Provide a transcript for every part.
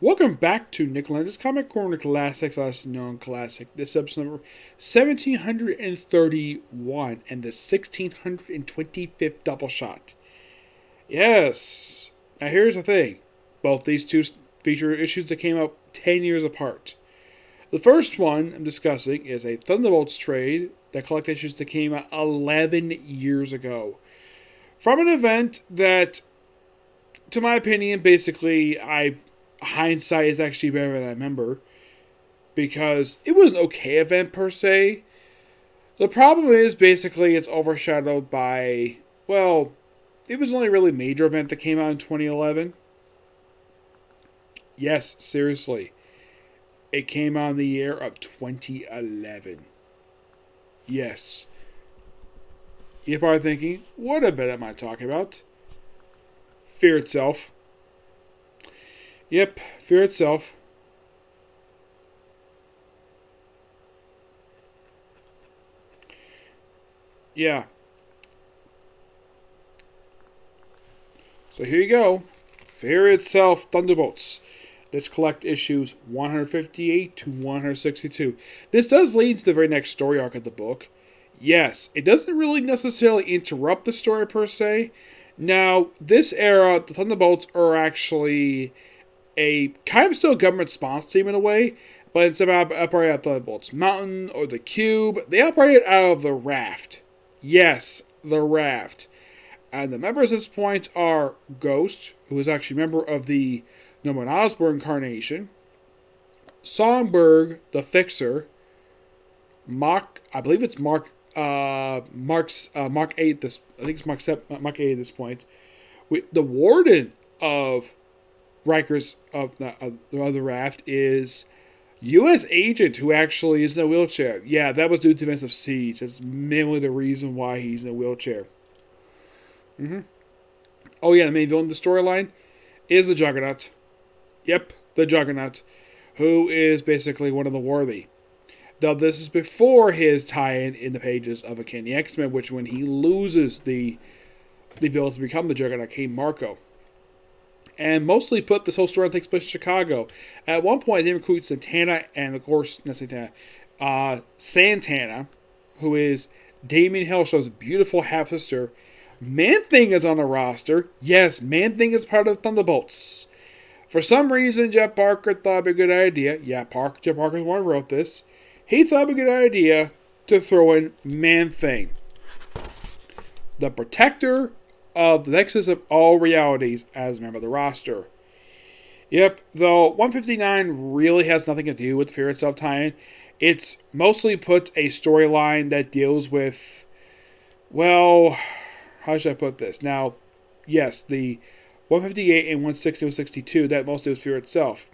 Welcome back to Nick Lenz's Comic Corner Classics, last known classic. This episode number 1731 and the 1625th Doubleshot. Yes. Now here's the thing. Both these two feature issues that came out 10 years apart. The first one I'm discussing is a Thunderbolts trade that collect issues that came out 11 years ago. From an event that, to my opinion, basically, hindsight is actually better than I remember, because it was an okay event per se. The problem is basically it's overshadowed by, well, it was the only really major event that came out in 2011. Yes, seriously. It came out in the year of 2011. Yes. You're probably thinking, what event am I talking about? Fear itself. Yep, Fear itself. Yeah. So here you go. Fear itself, Thunderbolts. Let's collect issues 158 to 162. This does lead to the very next story arc of the book. Yes, it doesn't really necessarily interrupt the story per se. Now, this era, the Thunderbolts are actually a kind of still a government-sponsored team in a way, but instead of operating out of Thunderbolts Mountain or the Cube, they operate out of the Raft. Yes, the Raft. And the members at this point are Ghost, who is actually a member of the Norman Osborn incarnation, Songbird, the Fixer, I believe it's Mark 8. Mark 8 at this point. The Warden of Rikers of the Raft is U.S. agent who actually is in a wheelchair. Yeah, that was due to events of Siege. That's mainly the reason why he's in a wheelchair. Oh yeah, the main villain of the storyline is the Juggernaut. Yep, the Juggernaut, who is basically one of the worthy. Though this is before his tie-in in the pages of Uncanny X-Men, which when he loses the ability to become the Juggernaut, came Marco. And mostly put this whole story takes place in Chicago. At one point, they recruit Santana, and of course, not Santana, Santana, who is Damien Hellstow's beautiful half-sister. Man-Thing is on the roster. Yes, Man-Thing is part of Thunderbolts. For some reason, Jeff Parker thought it'd be a good idea. Yeah, Jeff Parker is the one who wrote this. He thought it'd be a good idea to throw in Man-Thing, the protector of the nexus of all realities, as a member of the roster. Yep, though 159 really has nothing to do with the Fear Itself tie-in. It's mostly put a storyline that deals with, well, how should I put this? Now, yes, the 158 and 160 and 162, that mostly was Fear Itself.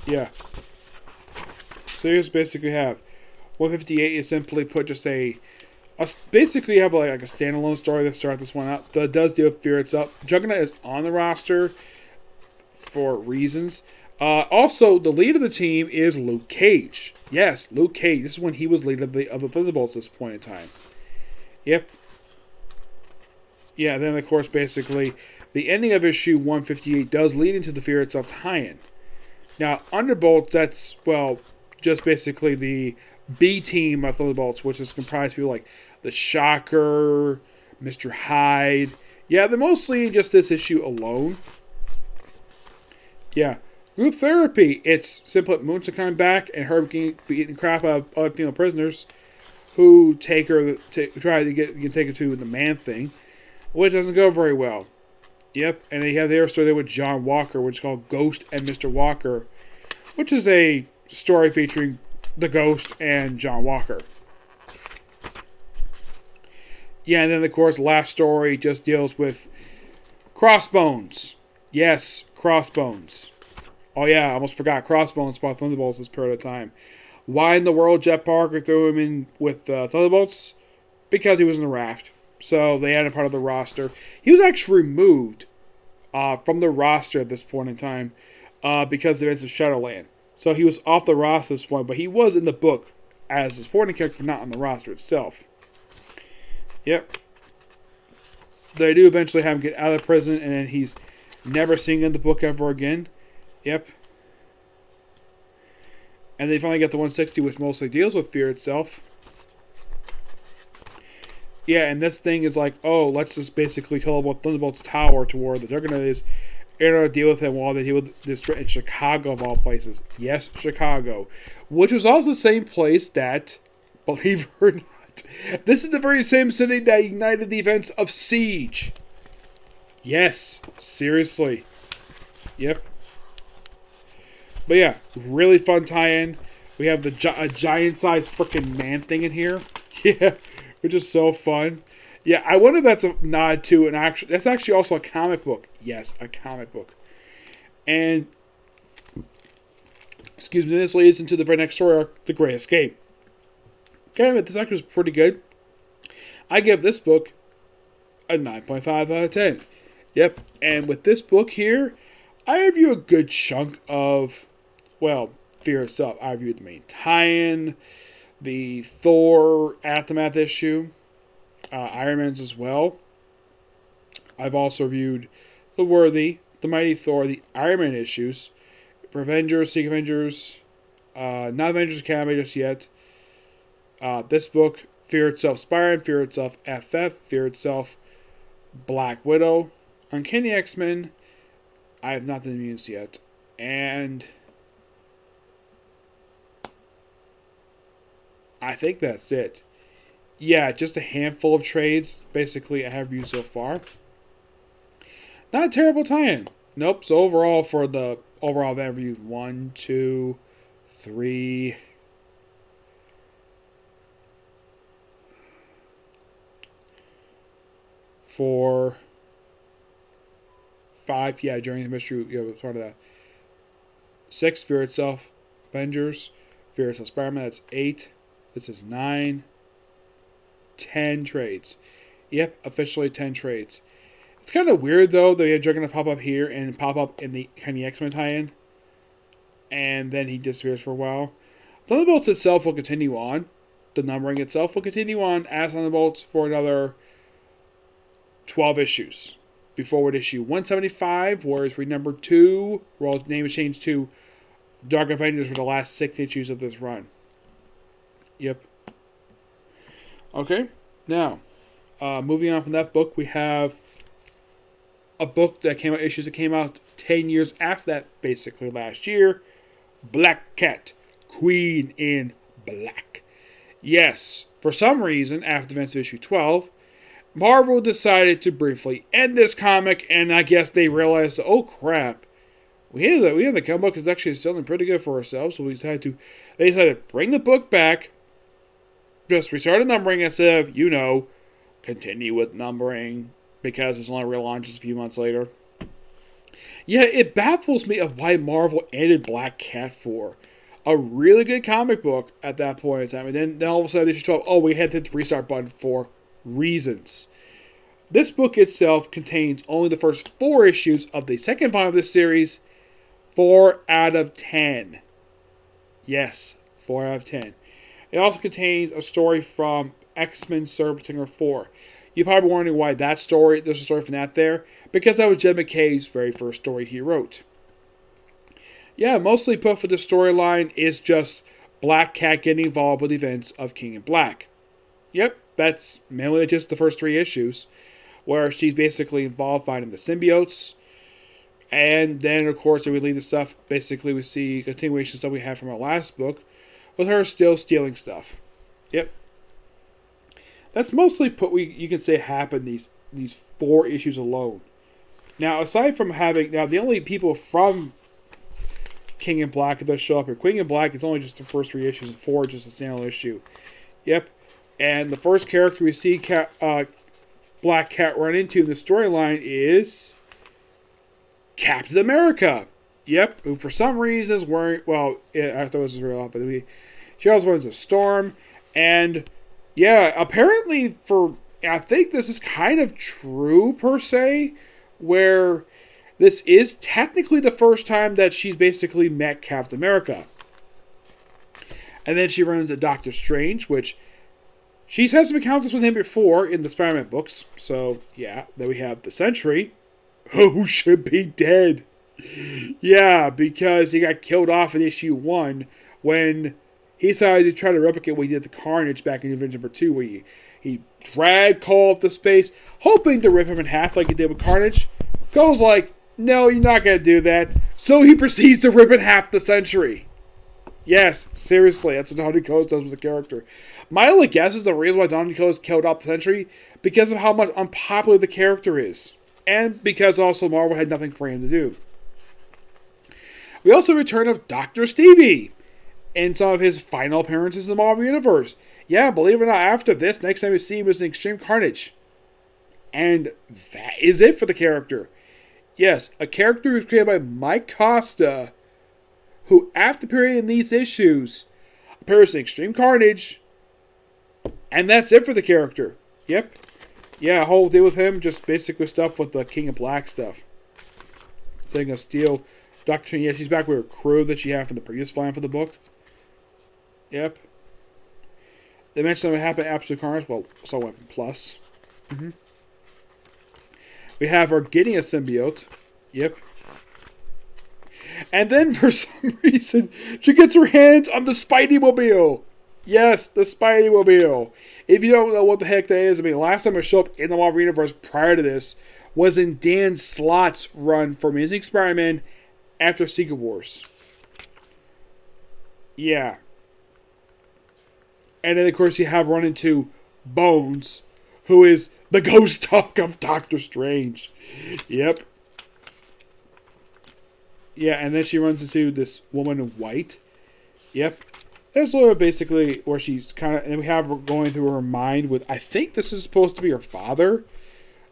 Yeah. So here's basically have 158 is simply put just basically you have like a standalone story to start this one out. But it does deal with Fear Itself. Juggernaut is on the roster for reasons. Also, the lead of the team is Luke Cage. Yes, Luke Cage. This is when he was lead of the Thunderbolts at this point in time. Yep. Yeah, then of course, basically, the ending of issue 158 does lead into the Fear Itself tie-in. Now, Thunderbolts, that's, well, just basically the B team of Thunderbolts, which is comprised of people like the Shocker, Mr. Hyde. Yeah, they're mostly just this issue alone. Yeah. Group Therapy, it's simply Moonstone coming back and her beating crap out of other female prisoners who try to take her to the Man-Thing, which doesn't go very well. Yep, and they have their story there with John Walker, which is called Ghost and Mr. Walker, which is a story featuring the Ghost and John Walker. Yeah, and then of course, last story just deals with Crossbones. Yes, Crossbones. Oh yeah, I almost forgot. Crossbones fought Thunderbolts this period of time. Why in the world Jeff Parker threw him in with Thunderbolts? Because he was in the Raft. So they had him part of the roster. He was actually removed from the roster at this point in time because of the events of Shadowland. So he was off the roster at this point, but he was in the book as a supporting character, not on the roster itself. Yep. They do eventually have him get out of prison, and then he's never seen in the book ever again. Yep. And they finally get the 160, which mostly deals with Fear itself. Yeah, and this thing is like, oh, let's just basically tell about Thunderbolts Tower to where the Juggernaut is in order to deal with him while they deal with this threat in Chicago, of all places. Yes, Chicago. Which was also the same place that, believe it or not, this is the very same city that ignited the events of Siege. Yes, seriously. Yep. But yeah, really fun tie-in. We have the a giant-sized freaking man thing in here. Yeah, which is so fun. Yeah, I wonder if that's a nod to an actual... That's actually also a comic book. Yes, a comic book. And, excuse me, this leads into the very next story arc, The Great Escape. Okay, this actually was pretty good. I give this book a 9.5 out of 10. Yep, and with this book here, I review a good chunk of, well, Fear itself. I reviewed the main tie-in, the Thor Aftermath issue, Iron Man's as well. I've also reviewed The Worthy, The Mighty Thor, the Iron Man issues, for Avengers, Secret Avengers, not Avengers Academy just yet. This book, Fear Itself Spider-Man, Fear Itself FF, Fear Itself Black Widow, Uncanny X-Men. I have not done the mutants yet. And I think that's it. Yeah, just a handful of trades, basically, I have reviewed so far. Not a terrible tie-in. Nope, so overall, for the overall event review, 1, 2, 3, 4, 5, yeah, during the mystery, yeah, part of that. 6, Fear Itself, Avengers, Fear Itself, Spider-Man, that's 8. This is 9. 10 trades. Yep, officially 10 trades. It's kind of weird, though, that you're going to pop up here and pop up in the X-Men tie-in. And then he disappears for a while. Thunderbolts itself will continue on. The numbering itself will continue on as Thunderbolts for another 12 issues. Before with issue 175, whereas for number 2, well, the name is changed to Dark Avengers for the last 6 issues of this run. Yep. Okay, now, moving on from that book, we have a book that came out, issues that came out 10 years after that, basically last year. Black Cat, Queen in Black. Yes, for some reason, after the events of issue 12, Marvel decided to briefly end this comic, and I guess they realized, oh crap, we have the comic book is actually selling pretty good for ourselves, so they decided to bring the book back, just restart the numbering instead of, continue with numbering, because there's only real launches a few months later. Yeah, it baffles me of why Marvel ended Black Cat for. A really good comic book at that point in time. And then all of a sudden, issue 12, oh, we had to hit the restart button for reasons. This book itself contains only the first 4 issues of the second volume of this series. 4 out of 10. Yes, 4 out of 10. It also contains a story from X-Men Serpentinger 4. You're probably wondering why that story, there's a story from that there. Because that was Jed MacKay's very first story he wrote. Yeah, mostly put for the storyline is just Black Cat getting involved with events of King in Black. Yep, that's mainly just the first 3 issues, where she's basically involved finding the symbiotes. And then, of course, we leave the stuff, basically we see continuation stuff we had from our last book, with her still stealing stuff. Yep. That's mostly you can say happened these 4 issues alone. Now, aside from the only people from King in Black that show up here, Queen in Black is only just the first 3 issues, and 4 just a standalone issue. Yep. And the first character we see Black Cat run into in the storyline is Captain America. Yep. Who for some reason is wearing, I thought this was real off, but she also wears a Storm. And yeah, apparently I think this is kind of true per se, where this is technically the first time that she's basically met Captain America. And then she runs into Doctor Strange, which she's had some encounters with him before in the Spider-Man books. So, yeah, then we have the Sentry, who should be dead. Yeah, because he got killed off in issue 1 when he decided to try to replicate what he did at the Carnage back in Adventure number 2, where he dragged Cole up to space, hoping to rip him in half like he did with Carnage. Cole's like, no, you're not going to do that. So he proceeds to rip in half the Sentry. Yes, seriously, that's what Donny Coates does with the character. My only guess is the reason why Donny Coates killed off the Sentry because of how much unpopular the character is. And because also Marvel had nothing for him to do. We also return of Dr. Stevie in some of his final appearances in the Marvel Universe. Yeah, believe it or not, after this, next time we see him is in Extreme Carnage. And that is it for the character. Yes, a character who's created by Mike Costa, who, after appearing in these issues, appears in Extreme Carnage, and that's it for the character. Yep. Yeah, whole deal with him, just basically stuff with the King of Black stuff. Thing of Steel. Dr. Yeah, she's back with her crew that she had from the previous volume for the book. Yep. They mentioned what happened at Absolute Carnage. Well, so Weapon Plus. Mm-hmm. We have her getting a symbiote. Yep. And then, for some reason, she gets her hands on the Spidey-mobile. Yes, the Spidey-mobile. If you don't know what the heck that is, I mean, last time it showed up in the Marvel Universe prior to this was in Dan Slott's run for Amazing Spider-Man after Secret Wars. Yeah. And then, of course, you have run into Bones, who is the ghost dog of Doctor Strange. Yep. Yeah, and then she runs into this woman in white. Yep. There's a little basically where she's kind of, and we have her going through her mind with, I think this is supposed to be her father.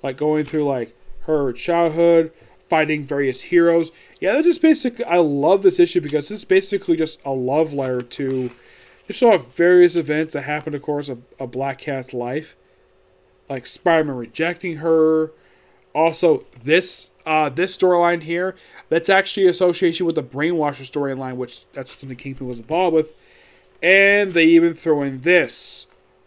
Like going through like her childhood, fighting various heroes. Yeah, that's just basically, I love this issue because this is basically just a love letter to just sort of various events that happened, of course, of Black Cat's life. Like Spider-Man rejecting her. Also, this storyline here, that's actually association with the Brainwasher storyline, which that's something Kingpin was involved with. And they even throw in this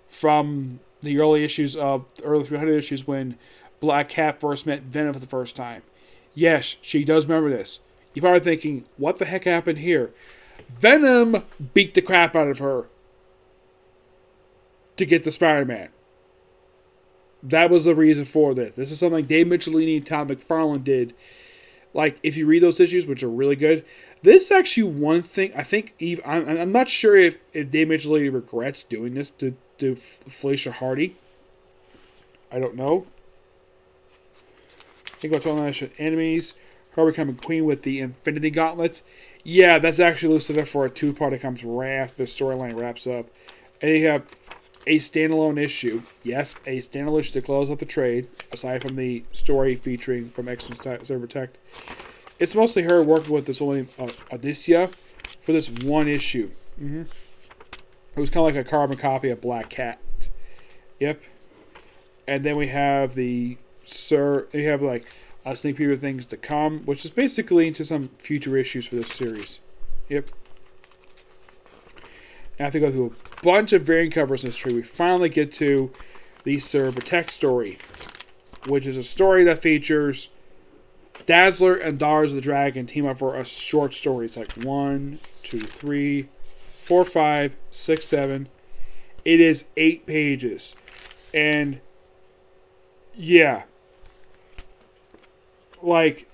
from the early issues of early 300 issues when Black Cat first met Venom for the first time. Yes, she does remember this. You're probably thinking, what the heck happened here? Venom beat the crap out of her to get the Spider-Man. That was the reason for this. This is something Dave Michelini and Todd McFarlane did. Like, if you read those issues, which are really good, this is actually one thing, I think, I'm not sure if Dave Michelini regrets doing this to Felicia Hardy. I don't know. I think about 12 enemies, her becoming queen with the Infinity Gauntlets. Yeah, that's actually listed up for a two-part that comes right after the storyline wraps up. And you have a standalone issue. Yes, a standalone issue to close out the trade, aside from the story featuring from X-Men Server Tech. It's mostly her working with this woman, Odysseia, for this one issue. Mm-hmm. It was kind of like a carbon copy of Black Cat. Yep. And then we have we have like a sneak peek of things to come, which is basically into some future issues for this series. Yep. And I have to go through a bunch of variant covers in this tree. We finally get to the Server Tech story, which is a story that features Dazzler and Daughters of the Dragon team up for a short story. It's like 1, 2, 3, 4, 5, 6, 7. It is 8 pages. And yeah. Like,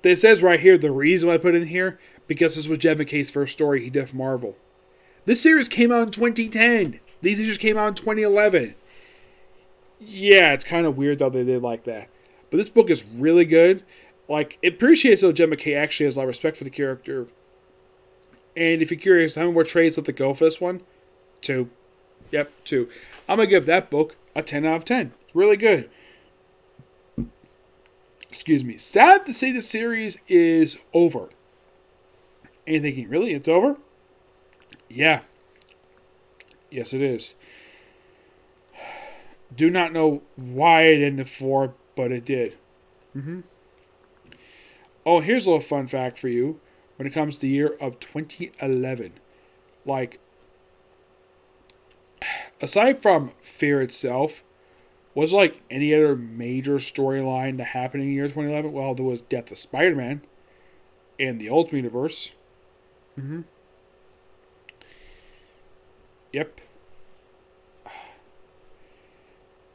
this says right here, the reason why I put it in here, because this was Jed McKay's first story he did for Marvel. This series came out in 2010. These issues came out in 2011. Yeah, it's kind of weird though they did like that. But this book is really good. Like, it appreciates that Jed McKay actually has a lot of respect for the character. And if you're curious, how many more trades let it go for this one? 2. Yep, 2. I'm going to give that book a 10 out of 10. It's really good. Excuse me. Sad to say the series is over. And you're thinking, really? It's over? Yeah. Yes, it is. Do not know why it ended for, but it did. Mm-hmm. Oh, and here's a little fun fact for you. When it comes to the year of 2011. Like, aside from Fear itself, was like any other major storyline that happened in the year 2011? Well, there was Death of Spider-Man. in the Ultimate Universe. Yep.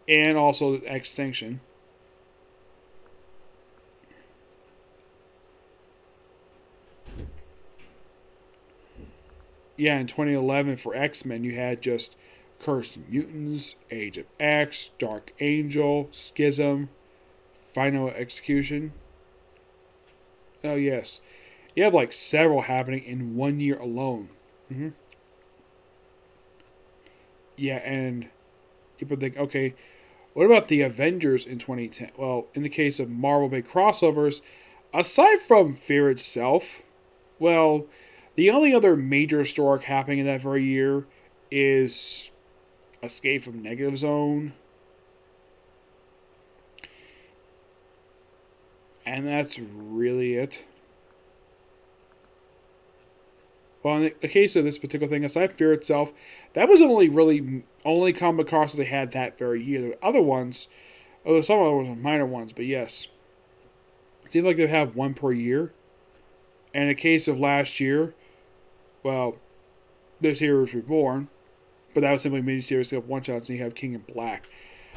And also Extinction. Yeah, in 2011 for X-Men, you had just Cursed Mutants, Age of X, Dark Angel, Schism, Final Execution. Oh, yes. You have like several happening in 1 year alone. Yeah, and people think, okay, what about the Avengers in 2010? Well, in the case of Marvel big crossovers, aside from Fear itself, well, the only other major story happening in that very year is Escape from Negative Zone. And that's really it. Well, in the case of this particular thing, aside from Fear itself, that was only comic crosses they had that very year. The other ones, although some of them were minor ones, but yes. It seems like they have one per year. And in the case of last year, well, this year was Reborn, but that was simply a miniseries of one shots, and you have King in Black.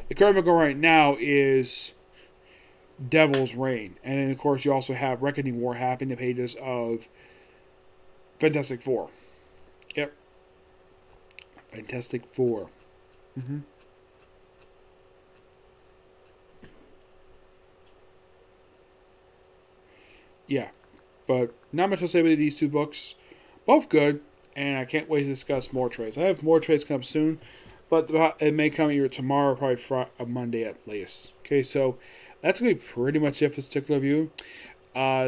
The current book right now is Devil's Reign, and then of course you also have Reckoning War happening in the pages of Fantastic Four. Yep, Fantastic Four. Yeah, but not much to say about these two books. Both good, and I can't wait to discuss more trades. I have more trades come soon, but it may come either tomorrow or probably Friday, Monday at least. Okay, so that's going to be pretty much it for this particular review.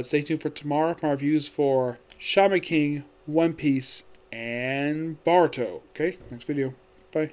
Stay tuned for tomorrow. My reviews for Shaman King, One Piece, and Boruto. Okay, next video. Bye.